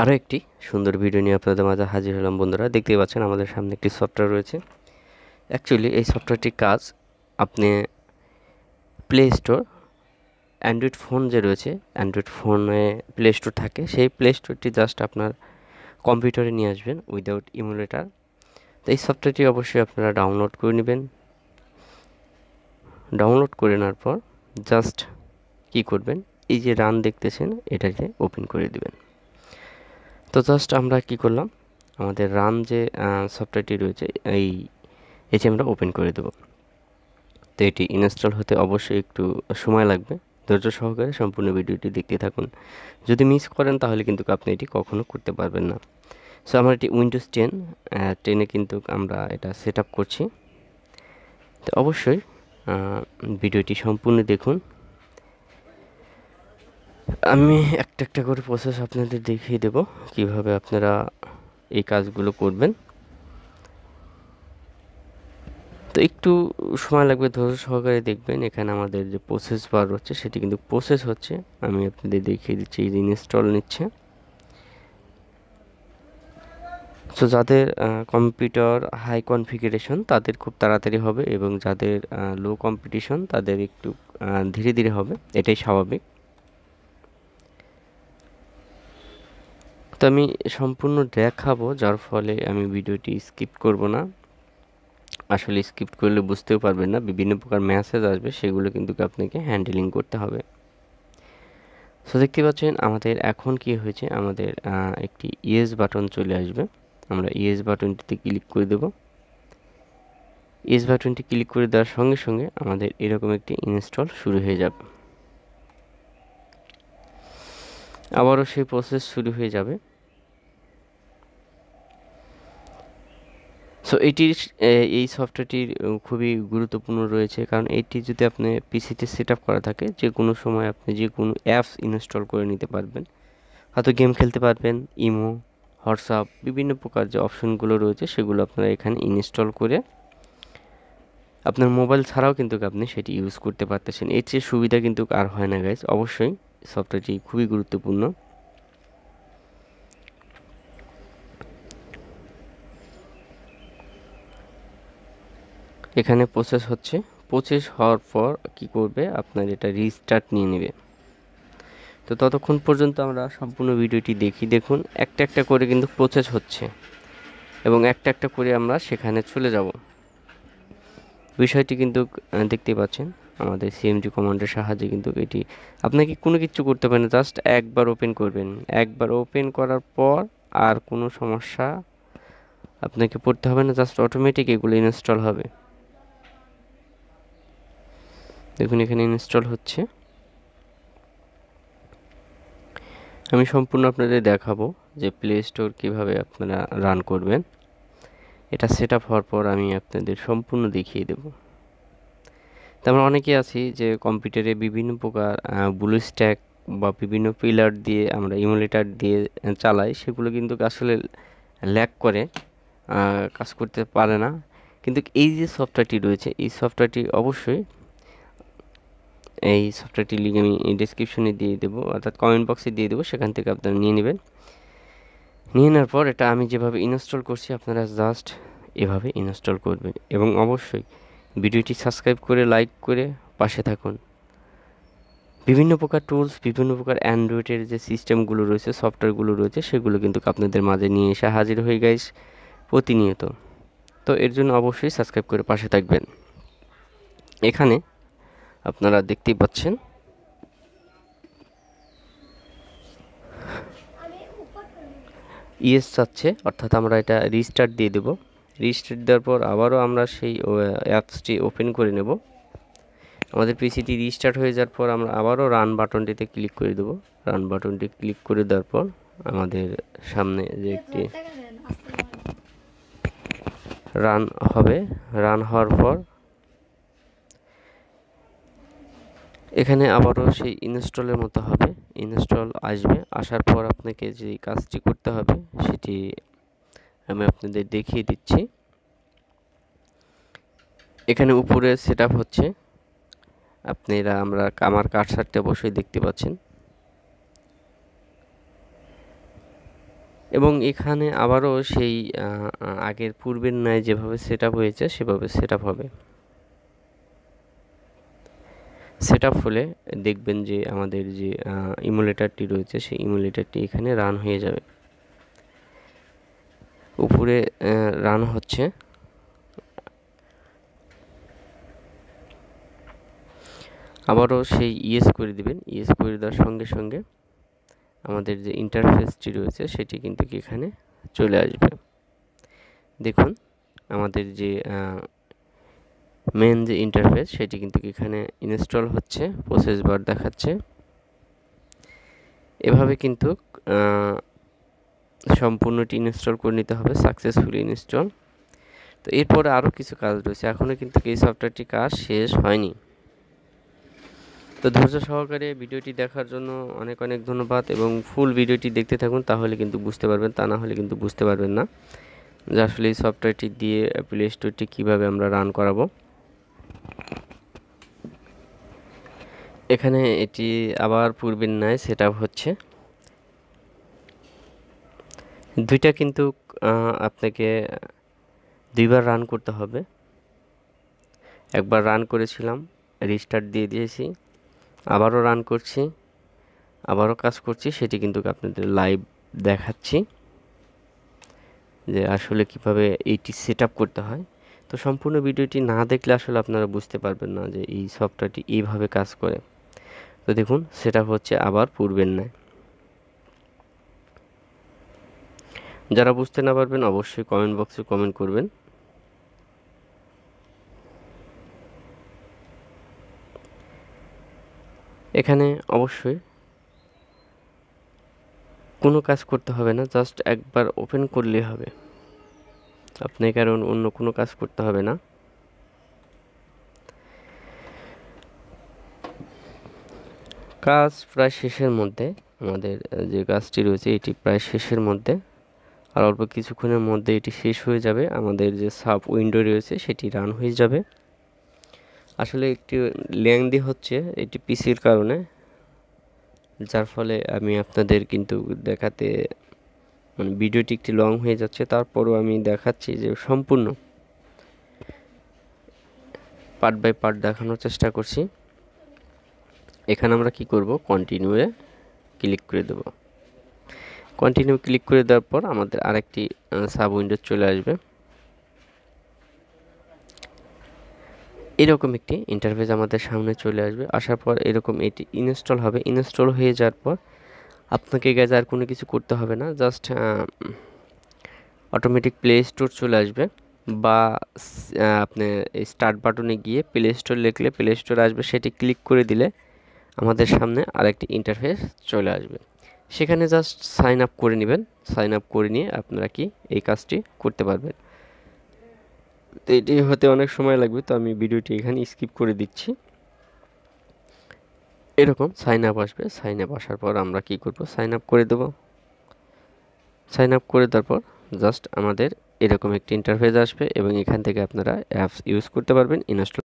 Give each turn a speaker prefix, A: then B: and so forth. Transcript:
A: আরও একটি সুন্দর ভিডিও নিয়ে আপনাদের মাঝে হাজির হলাম বন্ধুরা। দেখতেই পাচ্ছেন আমাদের সামনে একটি সফটওয়্যার রয়েছে। অ্যাকচুয়ালি এই সফটওয়্যারটির কাজ, আপনি প্লে স্টোর, অ্যান্ড্রয়েড ফোন যে রয়েছে, অ্যান্ড্রয়েড ফোনে প্লে স্টোর থাকে, সেই প্লে স্টোরটি জাস্ট আপনার কম্পিউটারে নিয়ে আসবেন উইদাউট ইমুলেটার। তো এই সফটওয়্যারটি অবশ্যই আপনারা ডাউনলোড করে নেবেন। ডাউনলোড করে নেওয়ার পর জাস্ট কী করবেন, এই যে রান দেখতেছেন এটাকে ওপেন করে দেবেন। তো জাস্ট আমরা কি করলাম, আমাদের রান যে সফটওয়্যারটি রয়েছে এটি আমরা ওপেন করে দেব। তো এটি ইনস্টল হতে অবশ্যই একটু সময় লাগবে। ধৈর্য সহকারে সম্পূর্ণ ভিডিওটি দেখতে থাকুন। যদি মিস করেন তাহলে কিন্তু আপনি এটি কখনো করতে পারবেন না। সো আমরা এটি উইন্ডোজ 10 কিন্তু আমরা এটা সেট আপ করছি। তো অবশ্যই ভিডিওটি সম্পূর্ণ দেখুন। আমি একটা একটা করে প্রসেস আপনাদের দেখিয়ে দেব কিভাবে আপনারা এই কাজগুলো করবেন। তো একটু সময় লাগবে, ধৈর্য সহকারে দেখবেন। এখানে আমাদের যে প্রসেস বার হচ্ছে সেটি কিন্তু প্রসেস হচ্ছে, আমি আপনাদের দেখিয়ে দিচ্ছি। এই ইনস্টল নিচ্ছে। সো যাদের কম্পিউটার হাই কনফিগারেশন তাদের খুব তাড়াতাড়ি হবে, এবং যাদের লো কম্পিটিশন তাদের একটু ধীরে ধীরে হবে, এটাই স্বাভাবিক। তো আমি সম্পূর্ণ দেখাবো, যার ফলে আমি ভিডিওটি স্কিপ করব না। আসলে স্কিপ করলে বুঝতেও পারবেন না, বিভিন্ন প্রকার মেসেজ আসবে, সেগুলো কিন্তু আপনাকে হ্যান্ডেলিং করতে হবে। সো দেখতে পাচ্ছেন আমাদের এখন কি হয়েছে, আমাদের একটি ইয়েস বাটন চলে আসবে। আমরা ইয়েস বাটনটিতে ক্লিক করে দেব। ইয়েস বাটনটি ক্লিক করে দেওয়ার সঙ্গে সঙ্গে আমাদের এরকম একটি ইনস্টল শুরু হয়ে যাবে। আবারও সেই প্রসেস শুরু হয়ে যাবে। সো এই সফটওয়্যারটির খুবই গুরুত্বপূর্ণ রয়েছে, কারণ এটি যদি আপনি পিসিতে সেট আপ করা থাকে, যে কোনো সময় আপনি যে কোনো অ্যাপস ইনস্টল করে নিতে পারবেন। হয়তো গেম খেলতে পারবেন, ইমো, হোয়াটসঅ্যাপ, বিভিন্ন প্রকার যে অপশনগুলো রয়েছে সেগুলো আপনারা এখানে ইনস্টল করে আপনার মোবাইল ছাড়াও কিন্তু আপনি সেটি ইউজ করতে পারতেছেন। এর চেয়ে সুবিধা কিন্তু আর হয় না গাইজ। অবশ্যই সফটওয়্যারটি খুবই গুরুত্বপূর্ণ। এখানে প্রসেস হচ্ছে। প্রসেস হওয়ার পর কি করবে, আপনার এটা রিস্টার্ট নিয়ে নেবে। তো ততক্ষণ পর্যন্ত আমরা সম্পূর্ণ ভিডিওটি দেখুন। একটা একটা করে কিন্তু প্রসেস হচ্ছে, এবং একটা একটা করে আমরা সেখানে চলে যাব। বিষয়টি কিন্তু দেখতে পাচ্ছেন আমাদের সিএমডি কমান্ডের সাহায্যে কিন্তু এটি আপনাকে কোনো কিছু করতে পারে না, জাস্ট একবার ওপেন করবেন। একবার ওপেন করার পর আর কোনো সমস্যা আপনাকে পড়তে হবে না, জাস্ট অটোমেটিক এগুলো ইনস্টল হবে। দেখুন এখানে ইনস্টল হচ্ছে। আমি সম্পূর্ণ আপনাদের দেখাবো যে প্লে স্টোর কীভাবে আপনারা রান করবেন। এটা সেট আপ হওয়ার পর আমি আপনাদের সম্পূর্ণ দেখিয়ে দেব। তো আমরা অনেকেই আছি যে কম্পিউটারে বিভিন্ন প্রকার ব্লু স্ট্যাক বা বিভিন্ন পিলার দিয়ে আমরা ইমুলেটার দিয়ে চালাই, সেগুলো কিন্তু আসলে ল্যাগ করে, কাজ করতে পারে না। কিন্তু এই যে সফটওয়্যারটি রয়েছে, এই সফটওয়্যারটি অবশ্যই, এই সফটওয়্যারটি লিঙ্ক আমি ডিসক্রিপশনে দিয়ে দেবো, অর্থাৎ কমেন্ট বক্সে দিয়ে দেবো, সেখান থেকে আপনারা নিয়ে নেবেন। নিয়ে নেওয়ার পর এটা আমি যেভাবে ইনস্টল করছি আপনারা জাস্ট এভাবে ইনস্টল করবেন, এবং অবশ্যই ভিডিওটি সাবস্ক্রাইব করে লাইক করে পাশে থাকুন। বিভিন্ন প্রকার টুলস, বিভিন্ন প্রকার অ্যান্ড্রয়েডের যে সিস্টেমগুলো রয়েছে, সফটওয়্যারগুলো রয়েছে, সেগুলো কিন্তু আপনাদের মাঝে নিয়ে এসে হাজির হয়ে গাইস প্রতিনিয়ত। তো এর জন্য অবশ্যই সাবস্ক্রাইব করে পাশে থাকবেন। এখানে আপনারা দেখতেই পাচ্ছেন ইয়েস চাচ্ছে, অর্থাৎ আমরা এটা রিস্টার্ট দিয়ে দেব। রিস্টার্ট দেওয়ার পর আবারও আমরা সেই অ্যাপসটি ওপেন করে নেব। আমাদের পিসিটি রিস্টার্ট হয়ে যাওয়ার পর আমরা আবারও রান বাটনটিতে ক্লিক করে দেব। রান বাটনটি ক্লিক করে দেওয়ার পর আমাদের সামনে যে একটি রান হবে, রান হওয়ার পর এখানে আবারও সেই ইনস্টলের মতো হবে, ইনস্টল আসবে। আসার পর আপনাকে যে কাজটি করতে হবে সেটি আমি আপনাদের দেখিয়ে দিচ্ছি। এখানে উপরে সেট আপ হচ্ছে, আপনারা আমার কার্সারটি অবশ্যই দেখতে পাচ্ছেন। এবং এখানে আবারও সেই আগের পূর্বের ন্যায় যেভাবে সেট আপ হয়েছে সেভাবে সেট আপ হবে। সেট আপ হলে দেখবেন যে আমাদের যে ইমুলেটরটি রয়েছে সেই ইমুলেটরটি এখানে রান হয়ে যাবে। উপরে রান হচ্ছে। আবারও সেই ইয়েস করে দিবেন। ইয়েস করে দেওয়ার সঙ্গে সঙ্গে আমাদের যে ইন্টারফেসটি রয়েছে সেটি কিন্তু এখানে চলে আসবে। দেখুন আমাদের যে মেন যে ইন্টারফেস সেটি কিন্তু এখানে ইনস্টল হচ্ছে, প্রসেস বার দেখাচ্ছে। এভাবে কিন্তু সম্পূর্ণটি ইনস্টল করে নিতে হবে, সাকসেসফুলি ইনস্টল। তো এরপরে আরও কিছু কাজ রয়েছে, এখনও কিন্তু এই সফটওয়্যারটি কাজ শেষ হয়নি। তো ধৈর্য সহকারে ভিডিওটি দেখার জন্য অনেক অনেক ধন্যবাদ এবং ফুল ভিডিওটি দেখতে থাকুন, তাহলে কিন্তু বুঝতে পারবেন, তা না হলে কিন্তু বুঝতে পারবেন না যে আসলে এই সফটওয়্যারটি দিয়ে প্লে স্টোরটি কীভাবে আমরা রান করাবো। এখানে এটি আবার পূর্বের ন্যায় সেট আপ হচ্ছে। দুইটা কিন্তু আপনাকে দুইবার রান করতে হবে। একবার রান করেছিলাম, রিস্টার্ট দিয়ে দিয়েছি, আবারও রান করছি, আবারও কাজ করছি, সেটি কিন্তু আপনাদের লাইভ দেখাচ্ছি যে আসলে কিভাবে এইটি সেট আপ করতে হয়। তো সম্পূর্ণ ভিডিওটি না দেখলে আসলে আপনারা বুঝতে পারবেন না যে এই সফটওয়্যারটি এইভাবে কাজ করে। তো দেখুন সেট আপ হচ্ছে আবার পূর্বের ন্যায়। যারা বুঝতে না পারবেন অবশ্যই কমেন্ট বক্সে কমেন্ট করবেন। এখানে অবশ্যই কোনো কাজ করতে হবে না, জাস্ট একবার ওপেন করলেই হবে, আপনাকে কারণ অন্য কোনো কাজ করতে হবে না। কাজ প্রায় শেষের মধ্যে, আমাদের যে কাজটি রয়েছে এটি প্রায় শেষের মধ্যে, আর অল্প কিছুক্ষণের মধ্যে এটি শেষ হয়ে যাবে। আমাদের যে সাব উইন্ডো রয়েছে সেটি রান হয়ে যাবে। আসলে একটু লেংদি হচ্ছে এটি পিসির কারণে, যার ফলে আমি আপনাদের কিন্তু দেখাতে মানে ভিডিওটি একটি লং হয়ে যাচ্ছে, তারপরও আমি দেখাচ্ছি যে সম্পূর্ণ পার্ট বাই পার্ট দেখানোর চেষ্টা করছি। এখানে আমরা কি করব, কন্টিনিউয়ে ক্লিক করে দেব। কন্টিনিউ ক্লিক করে দেওয়ার পর আমাদের আরেকটি সাব উইন্ডো চলে আসবে। এরকম একটি ইন্টারফেস আমাদের সামনে চলে আসবে। আসার পর এরকম এটি ইনস্টল হবে। ইনস্টল হয়ে যাওয়ার পর আপনাকে গাইজ আর কোনো কিছু করতে হবে না, জাস্ট অটোমেটিক প্লে স্টোর চলে আসবে, বা আপনি স্টার্ট বাটনে গিয়ে প্লে স্টোর লিখলে প্লে স্টোর আসবে, সেটি ক্লিক করে দিলে আমাদের সামনে আরেকটি ইন্টারফেস চলে আসবে। সেখানে জাস্ট সাইন আপ করে নেবেন। সাইন আপ করে নিয়ে আপনারা কি এই কাজটি করতে পারবেন। তো এটি হতে অনেক সময় লাগবে, তো আমি ভিডিওটি এখানে স্কিপ করে দিচ্ছি। এরকম সাইন আপ আসবে। সাইন আপ আসার পর আমরা কি করব, সাইন আপ করে দেব। সাইন আপ করে দেওয়ার পর জাস্ট আমাদের এরকম একটি ইন্টারফেস আসবে এবং এখান থেকে আপনারা অ্যাপস ইউজ করতে পারবেন, ইনস্টল